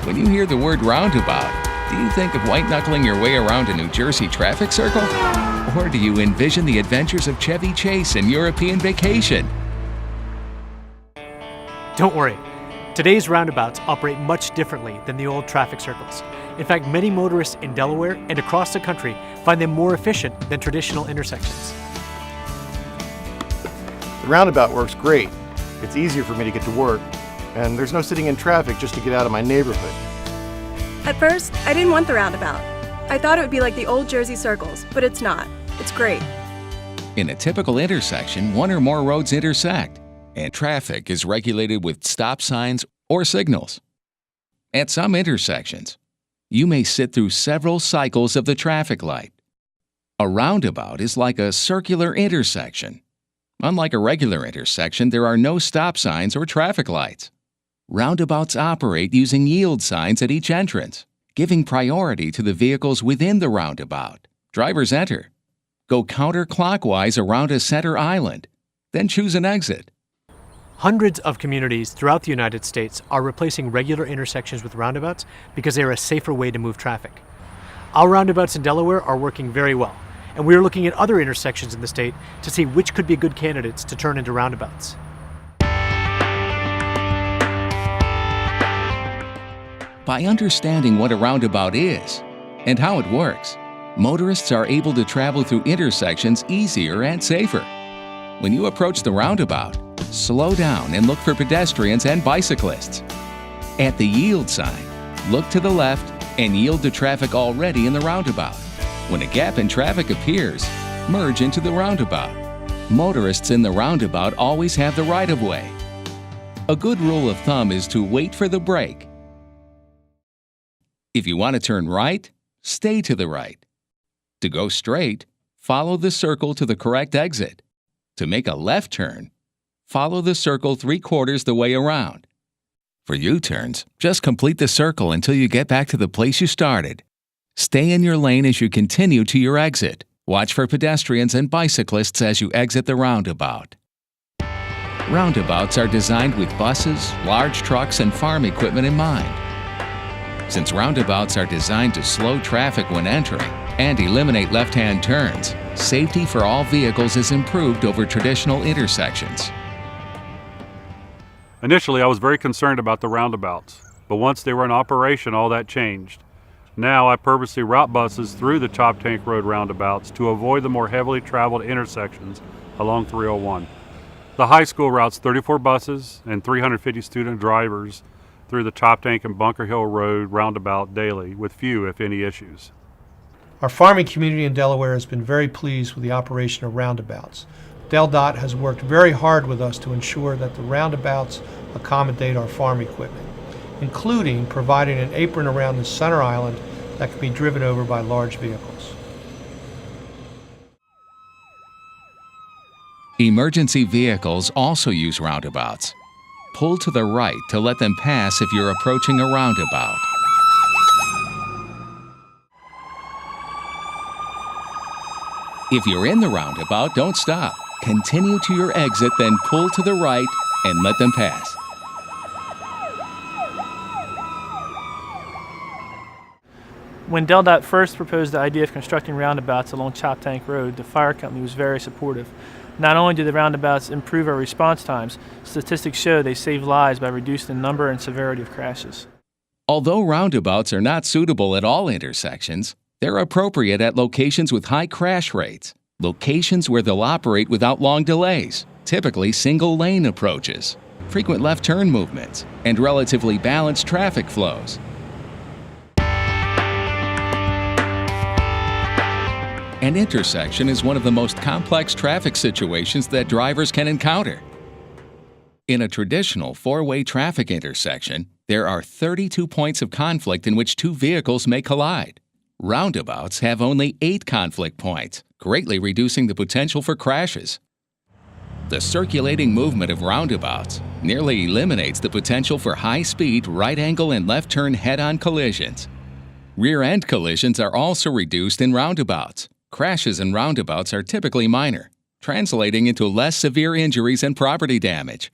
When you hear the word roundabout, do you think of white-knuckling your way around a New Jersey traffic circle? Or do you envision the adventures of Chevy Chase and European vacation? Don't worry. Today's roundabouts operate much differently than the old traffic circles. In fact, many motorists in Delaware and across the country find them more efficient than traditional intersections. The roundabout works great. It's easier for me to get to work, and there's no sitting in traffic just to get out of my neighborhood. At first, I didn't want the roundabout. I thought it would be like the old Jersey circles, but it's not. It's great. In a typical intersection, one or more roads intersect, and traffic is regulated with stop signs or signals. At some intersections, you may sit through several cycles of the traffic light. A roundabout is like a circular intersection. Unlike a regular intersection, there are no stop signs or traffic lights. Roundabouts operate using yield signs at each entrance, giving priority to the vehicles within the roundabout. Drivers enter, go counterclockwise around a center island, then choose an exit. Hundreds of communities throughout the United States are replacing regular intersections with roundabouts because they are a safer way to move traffic. Our roundabouts in Delaware are working very well, and we are looking at other intersections in the state to see which could be good candidates to turn into roundabouts. By understanding what a roundabout is and how it works, motorists are able to travel through intersections easier and safer. When you approach the roundabout, slow down and look for pedestrians and bicyclists. At the yield sign, look to the left and yield to traffic already in the roundabout. When a gap in traffic appears, merge into the roundabout. Motorists in the roundabout always have the right-of-way. A good rule of thumb is to wait for the brake. If you want to turn right, stay to the right. To go straight, follow the circle to the correct exit. To make a left turn, follow the circle 3/4 the way around. For U-turns, just complete the circle until you get back to the place you started. Stay in your lane as you continue to your exit. Watch for pedestrians and bicyclists as you exit the roundabout. Roundabouts are designed with buses, large trucks, and farm equipment in mind. Since roundabouts are designed to slow traffic when entering and eliminate left-hand turns, safety for all vehicles is improved over traditional intersections. Initially, I was very concerned about the roundabouts, but once they were in operation, all that changed. Now, I purposely route buses through the Chop Tank Road roundabouts to avoid the more heavily traveled intersections along 301. The high school routes 34 buses and 350 student drivers through the Chop Tank and Bunker Hill Road roundabout daily with few, if any, issues. Our farming community in Delaware has been very pleased with the operation of roundabouts. DelDOT has worked very hard with us to ensure that the roundabouts accommodate our farm equipment, including providing an apron around the center island that can be driven over by large vehicles. Emergency vehicles also use roundabouts. Pull to the right to let them pass if you're approaching a roundabout. If you're in the roundabout, don't stop. Continue to your exit, then pull to the right and let them pass. When DelDOT first proposed the idea of constructing roundabouts along Chop Tank Road, the fire company was very supportive. Not only do the roundabouts improve our response times, statistics show they save lives by reducing the number and severity of crashes. Although roundabouts are not suitable at all intersections, they're appropriate at locations with high crash rates, locations where they'll operate without long delays, typically single-lane approaches, frequent left turn movements, and relatively balanced traffic flows. An intersection is one of the most complex traffic situations that drivers can encounter. In a traditional four-way traffic intersection, there are 32 points of conflict in which two vehicles may collide. Roundabouts have only 8 conflict points, greatly reducing the potential for crashes. The circulating movement of roundabouts nearly eliminates the potential for high-speed right-angle and left-turn head-on collisions. Rear-end collisions are also reduced in roundabouts. Crashes in roundabouts are typically minor, translating into less severe injuries and property damage.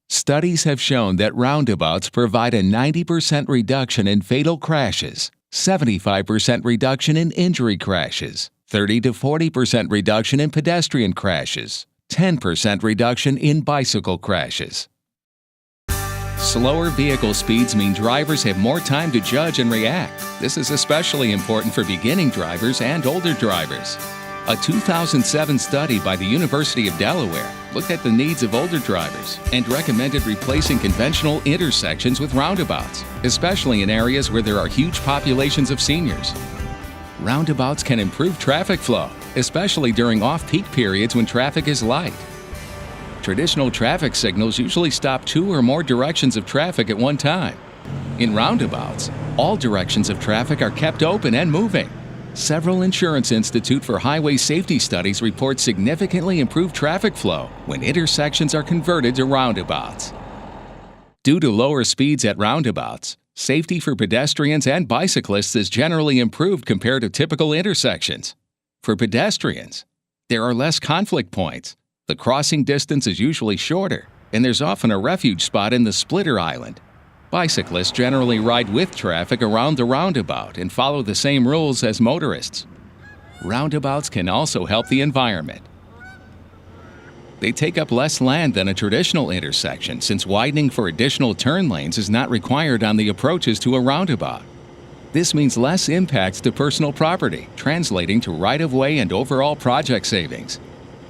Studies have shown that roundabouts provide a 90% reduction in fatal crashes, 75% reduction in injury crashes, 30 to 40% reduction in pedestrian crashes, 10% reduction in bicycle crashes. Slower vehicle speeds mean drivers have more time to judge and react. This is especially important for beginning drivers and older drivers. A 2007 study by the University of Delaware looked at the needs of older drivers and recommended replacing conventional intersections with roundabouts, especially in areas where there are huge populations of seniors. Roundabouts can improve traffic flow, especially during off-peak periods when traffic is light. Traditional traffic signals usually stop 2 or more directions of traffic at one time. In roundabouts, all directions of traffic are kept open and moving. Several Insurance Institute for Highway Safety studies report significantly improved traffic flow when intersections are converted to roundabouts. Due to lower speeds at roundabouts, safety for pedestrians and bicyclists is generally improved compared to typical intersections. For pedestrians, there are less conflict points. The crossing distance is usually shorter, and there's often a refuge spot in the splitter island. Bicyclists generally ride with traffic around the roundabout and follow the same rules as motorists. Roundabouts can also help the environment. They take up less land than a traditional intersection since widening for additional turn lanes is not required on the approaches to a roundabout. This means less impacts to personal property, translating to right-of-way and overall project savings.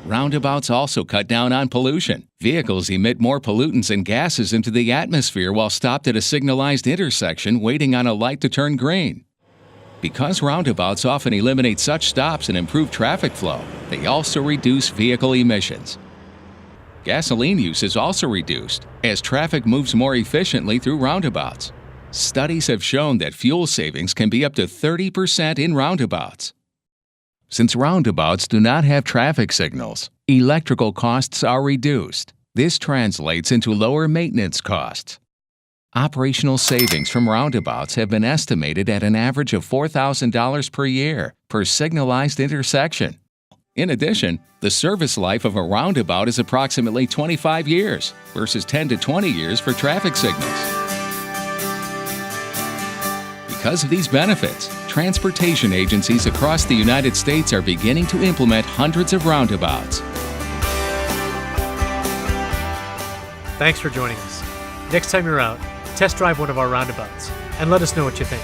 Roundabouts also cut down on pollution. Vehicles emit more pollutants and gases into the atmosphere while stopped at a signalized intersection waiting on a light to turn green. Because roundabouts often eliminate such stops and improve traffic flow, they also reduce vehicle emissions. Gasoline use is also reduced as traffic moves more efficiently through roundabouts. Studies have shown that fuel savings can be up to 30% in roundabouts. Since roundabouts do not have traffic signals, electrical costs are reduced. This translates into lower maintenance costs. Operational savings from roundabouts have been estimated at an average of $4,000 per year per signalized intersection. In addition, the service life of a roundabout is approximately 25 years versus 10 to 20 years for traffic signals. Because of these benefits, transportation agencies across the United States are beginning to implement hundreds of roundabouts. Thanks for joining us. Next time you're out, test drive one of our roundabouts and let us know what you think.